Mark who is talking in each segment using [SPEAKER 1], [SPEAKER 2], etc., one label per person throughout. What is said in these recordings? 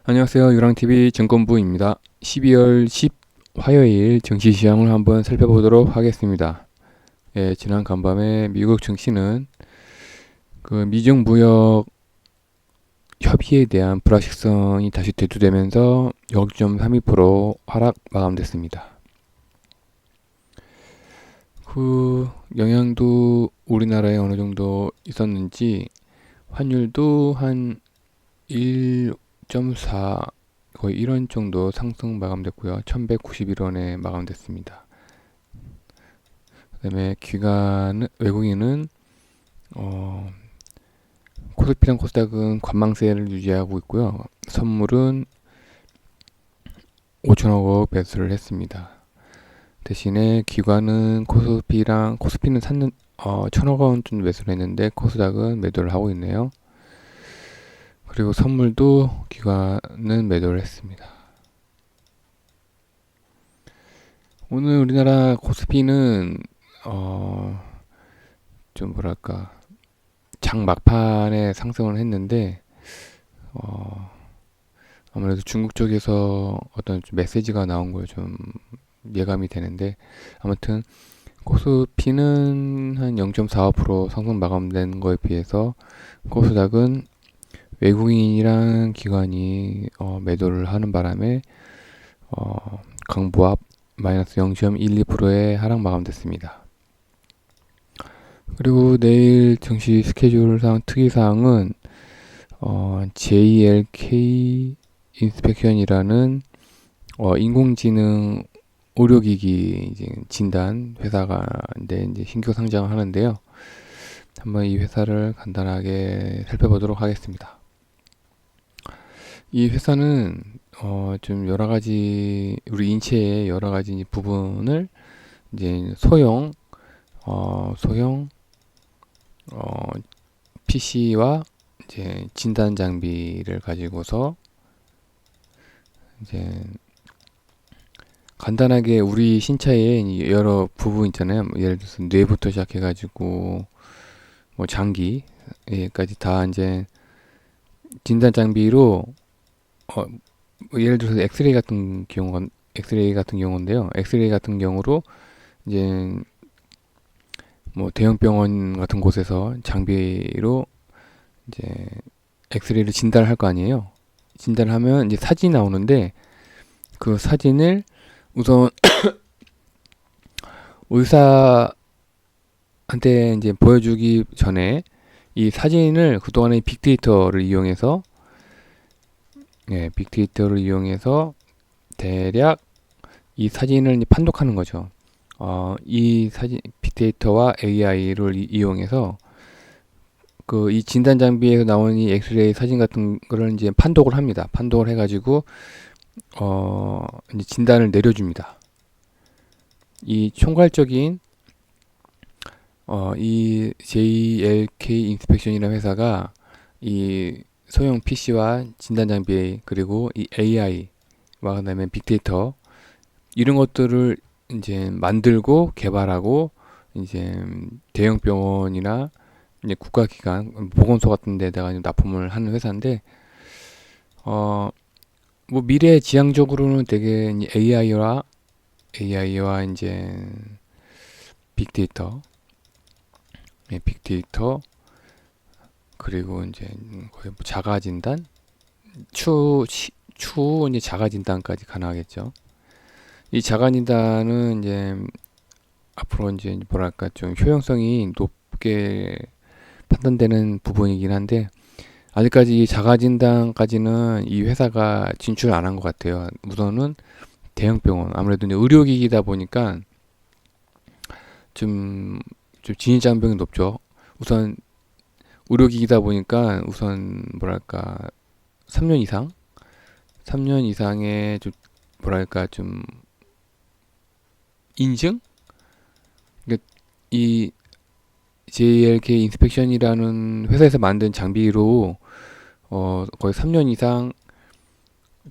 [SPEAKER 1] 안녕하세요. 유랑TV 증권부입니다. 12월 10 화요일 증시 시장을 한번 살펴보도록 하겠습니다. 예, 지난 간밤에 미국 증시는 그 미중 무역 협의에 대한 불확실성이 다시 대두되면서 0.32% 하락 마감됐습니다. 그 영향도 우리나라에 어느 정도 있었는지 환율도 한 1.4 거의 1원 정도 상승 마감됐고요. 1191원에 마감됐습니다. 그 다음에 외국인은 코스피랑 코스닥은 관망세를 유지하고 있고요. 선물은 5천억 원 매수를 했습니다. 대신에 기관은 코스피는 샀는 1천억 원 정도 매수를 했는데 코스닥은 매도를 하고 있네요. 그리고 선물도 기관은 매도를 했습니다. 오늘 우리나라 코스피는 좀 뭐랄까 장 막판에 상승을 했는데 아무래도 중국 쪽에서 어떤 좀 메시지가 나온 걸 좀 예감이 되는데, 아무튼 코스피는 한 0.45% 상승 마감된 거에 비해서 코스닥은 외국인이랑 기관이 매도를 하는 바람에 강보합 마이너스 0.12%의 하락 마감됐습니다. 그리고 내일 증시 스케줄상 특이사항은 JLK 인스펙션이라는 인공지능 의료기기 이제 진단 회사가 이제 신규 상장을 하는데요. 한번 이 회사를 간단하게 살펴보도록 하겠습니다. 이 회사는 좀 여러 가지 우리 인체의 여러 가지 부분을 이제 소형 PC와 이제 진단 장비를 가지고서 이제 간단하게 우리 신체의 여러 부분 있잖아요. 예를 들어서 뇌부터 시작해가지고 뭐 장기까지 다 이제 진단 장비로 뭐 예를 들어서 엑스레이 같은 경우인데요. 엑스레이 같은 경우로 이제 뭐 대형 병원 같은 곳에서 장비로 이제 엑스레이를 진단을 할 거 아니에요. 진단을 하면 이제 사진이 나오는데 그 사진을 우선 의사한테 이제 보여주기 전에 이 사진을 그동안의 빅데이터를 이용해서 대략 이 사진을 이제 판독하는 거죠. 이 사진 빅데이터와 AI를 이용해서 그 이 진단 장비에서 나오는 이 엑스레이 사진 같은 거를 이제 판독을 합니다. 판독을 해가지고 이제 진단을 내려줍니다. 이 총괄적인 이 JLK 인스펙션이라는 회사가 이 소형 PC와 진단 장비 그리고 이 AI와 그다음에 빅데이터 이런 것들을 이제 만들고 개발하고 이제 대형 병원이나 이제 국가기관 보건소 같은 데다가 납품을 하는 회사인데 뭐 미래 지향적으로는 되게 AI와 이제 빅데이터 빅데이터 그리고 이제 거의 뭐 자가 진단 추후 이제 자가 진단까지 가능하겠죠. 이 자가 진단은 이제 앞으로 이제 뭐랄까 좀 효용성이 높게 판단되는 부분이긴 한데 아직까지 이 자가 진단까지는 이 회사가 진출 안 한 것 같아요. 우선은 대형 병원 아무래도 이제 의료기기다 보니까 좀 진입장벽이 높죠. 우선 의료기기다 보니까 우선 뭐랄까 3년 이상 3년 이상의 좀 뭐랄까 좀 인증? 그러니까 이 JLK 인스펙션이라는 회사에서 만든 장비로 거의 3년 이상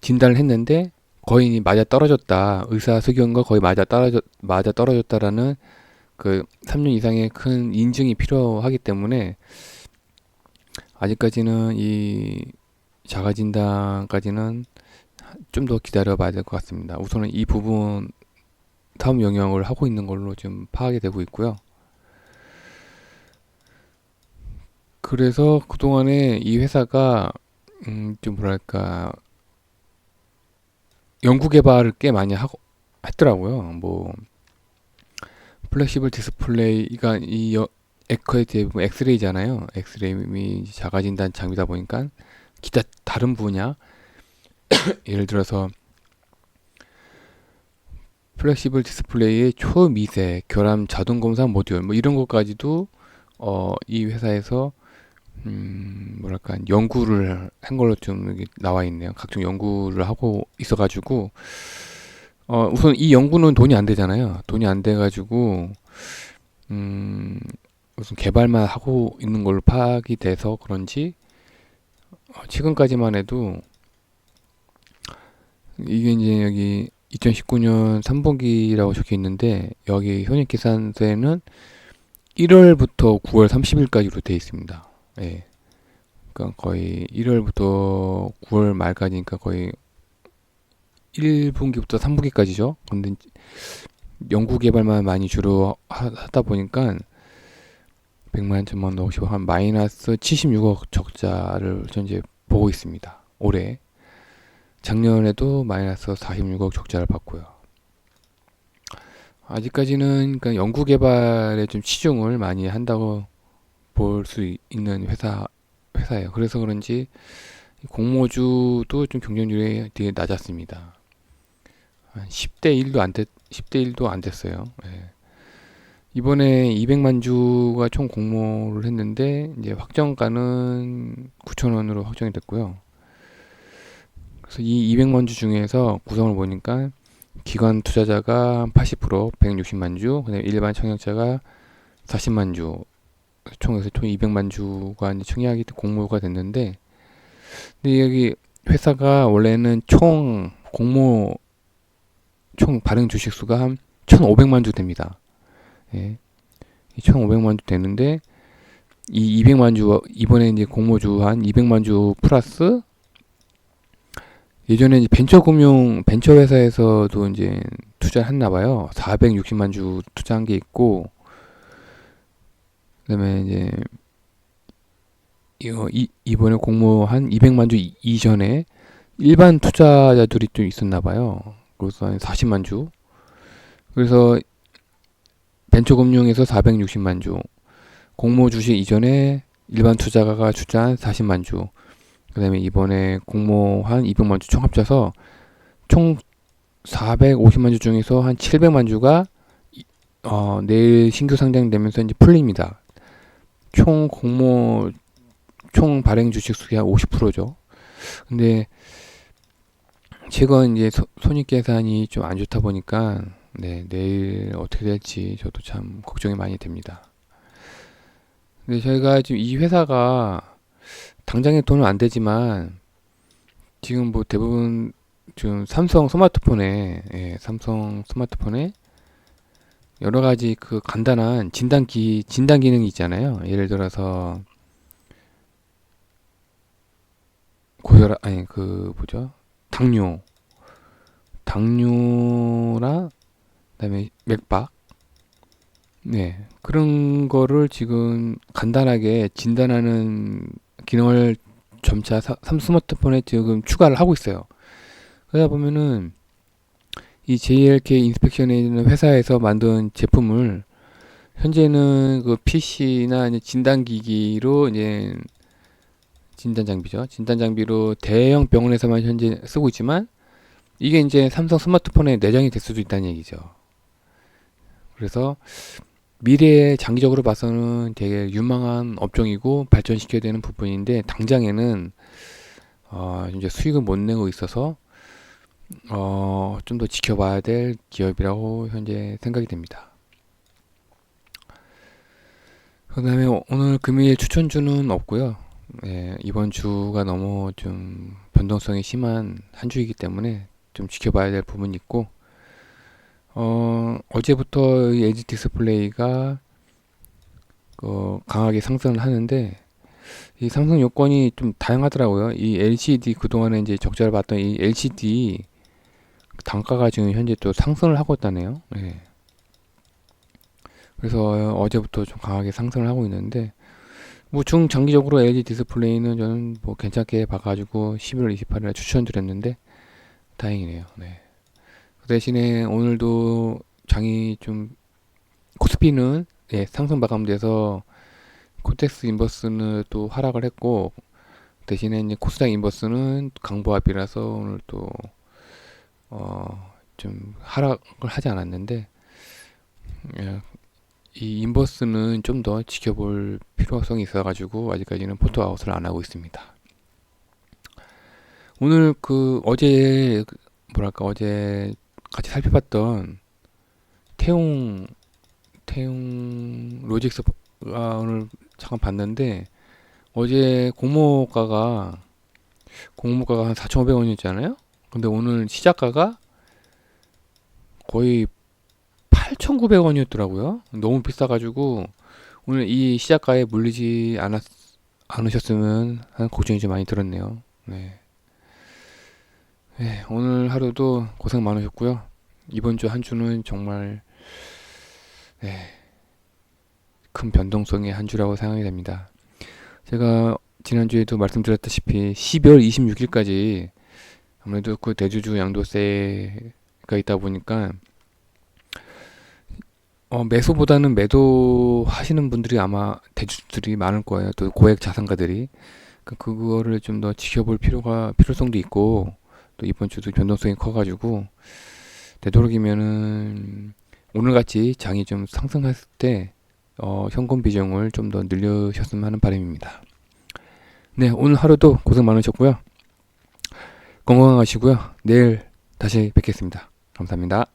[SPEAKER 1] 진단을 했는데 거의 맞아 떨어졌다. 의사 수견과 거의 맞아 떨어졌다라는 그 3년 이상의 큰 인증이 필요하기 때문에 아직까지는 이 자가 진단까지는 좀 더 기다려 봐야 될 것 같습니다. 우선은 이 부분 사업 영역을 하고 있는 걸로 좀 파악이 되고 있고요. 그래서 그동안에 이 회사가 좀 뭐랄까 연구 개발을 꽤 많이 하고 했더라고요. 뭐 플렉시블 디스플레이가 에커의 대부분 엑스레이잖아요. 엑스레이 자가 진단 장비다 보니까 기타 다른 분야 예를 들어서 플렉시블 디스플레이의 초미세 결함 자동 검사 모듈 뭐 이런 것까지도 이 회사에서 뭐랄까 연구를 한 걸로 좀 여기 나와 있네요. 각종 연구를 하고 있어가지고 우선 이 연구는 돈이 안 되잖아요. 돈이 안 돼가지고 무슨 개발만 하고 있는 걸로 파악이 돼서 그런지 최근까지만 해도 이게 이제 여기 2019년 3분기라고 적혀 있는데 여기 손익계산서에는 1월부터 9월 30일까지로 되어 있습니다. 예. 그러니까 거의 1월부터 9월 말까지니까 거의 1분기부터 3분기까지죠. 근데 연구 개발만 많이 주로 하다 보니까 100만 천만 원 50억 한 마이너스 76억 적자를 현재 보고 있습니다. 올해. 작년에도 마이너스 46억 적자를 봤고요. 아직까지는 그러니까 연구 개발에 좀 치중을 많이 한다고 볼 수 있는 회사예요. 그래서 그런지 공모주도 좀 경쟁률이 되게 낮았습니다. 한 10대 1도 안 됐, 10대 1도 안 됐어요. 예. 이번에 200만 주가 총 공모를 했는데 이제 확정가는 9,000원으로 확정이 됐고요. 그래서 이 200만 주 중에서 구성을 보니까 기관 투자자가 80%, 160만 주, 그다음에 일반 청약자가 40만 주, 총에서 총 200만 주가 이제 청약이 공모가 됐는데, 근데 여기 회사가 원래는 총 발행 주식 수가 한 1,500만 주 됩니다. 예. 1,500만 주 되는데 이 200만 주 이번에 이제 공모주 한 200만 주 플러스 예전에 이제 벤처 회사에서도 이제 투자를 했나 봐요. 460만 주 투자한 게 있고, 그다음에 이제 이번에 공모한 200만 주 이전에 일반 투자자들이 좀 있었나 봐요. 그래서 한 40만 주. 그래서 벤처금융에서 460만 주, 공모 주식 이전에 일반 투자가가 투자한 40만 주, 그다음에 이번에 공모한 200만 주 총 합쳐서 총 450만 주 중에서 한 700만 주가 내일 신규 상장되면서 이제 풀립니다. 총 발행 주식 수의 한 50%죠. 근데 최근 이제 손익 계산이 좀 안 좋다 보니까 네, 내일 어떻게 될지 저도 참 걱정이 많이 됩니다. 근데 저희가 지금 이 회사가 당장에 돈은 안 되지만 지금 뭐 대부분 지금 삼성 스마트폰에 여러 가지 그 간단한 진단 기능이 있잖아요. 예를 들어서 고혈압 아니 그 뭐죠? 당뇨나 그다음에 맥박 네 그런 거를 지금 간단하게 진단하는 기능을 점차 삼 스마트폰에 지금 추가를 하고 있어요. 그러다 보면은 이 JLK 인스펙션에 있는 회사에서 만든 제품을 현재는 그 PC나 이제 진단기기로 이제 진단 장비죠. 진단 장비로 대형 병원에서만 현재 쓰고 있지만 이게 이제 삼성 스마트폰에 내장이 될 수도 있다는 얘기죠. 그래서 미래에 장기적으로 봐서는 되게 유망한 업종이고 발전시켜야 되는 부분인데 당장에는 이제 수익을 못 내고 있어서 좀 더 지켜봐야 될 기업이라고 현재 생각이 됩니다. 그 다음에 오늘 금일 추천주는 없고요. 예, 이번 주가 너무 좀 변동성이 심한 한 주이기 때문에 좀 지켜봐야 될 부분이 있고 어제부터 LG 디스플레이가 강하게 상승을 하는데 이 상승 요건이 좀 다양하더라고요. 이 LCD 그동안에 이제 적자를 봤던 이 LCD 단가가 지금 현재 또 상승을 하고 있다네요. 예. 그래서 어제부터 좀 강하게 상승을 하고 있는데 뭐 중장기적으로 LG 디스플레이는 저는 뭐 괜찮게 봐가지고 11월 28일에 추천드렸는데 다행이네요. 네. 그 대신에 오늘도 장이 좀 코스피는 예, 상승 마감돼서 코텍스 인버스는 또 하락을 했고 대신에 이제 코스닥 인버스는 강보합이라서 오늘 또 좀 하락을 하지 않았는데 예, 이 인버스는 좀 더 지켜볼 필요성이 있어가지고 아직까지는 포토 아웃을 안 하고 있습니다. 오늘 그 어제 뭐랄까 어제 같이 살펴봤던 태용 로직스가 오늘 잠깐 봤는데 어제 공모가가 한 4,500원이었잖아요. 근데 오늘 시작가가 거의 8,900원이었더라고요. 너무 비싸가지고 오늘 이 시작가에 물리지 않으셨으면 하는 걱정이 좀 많이 들었네요. 네. 네, 오늘 하루도 고생 많으셨고요. 이번 주 한 주는 정말 네, 큰 변동성의 한 주라고 생각이 됩니다. 제가 지난주에도 말씀드렸다시피 12월 26일까지 아무래도 그 대주주 양도세가 있다 보니까 매수보다는 매도 하시는 분들이 아마 대주주들이 많을 거예요. 또 고액 자산가들이 그거를 좀 더 지켜볼 필요성도 있고 또 이번 주도 변동성이 커가지고 되도록이면은 오늘같이 장이 좀 상승했을 때 현금 비중을 좀 더 늘리셨으면 하는 바람입니다. 네, 오늘 하루도 고생 많으셨고요. 건강하시고요. 내일 다시 뵙겠습니다. 감사합니다.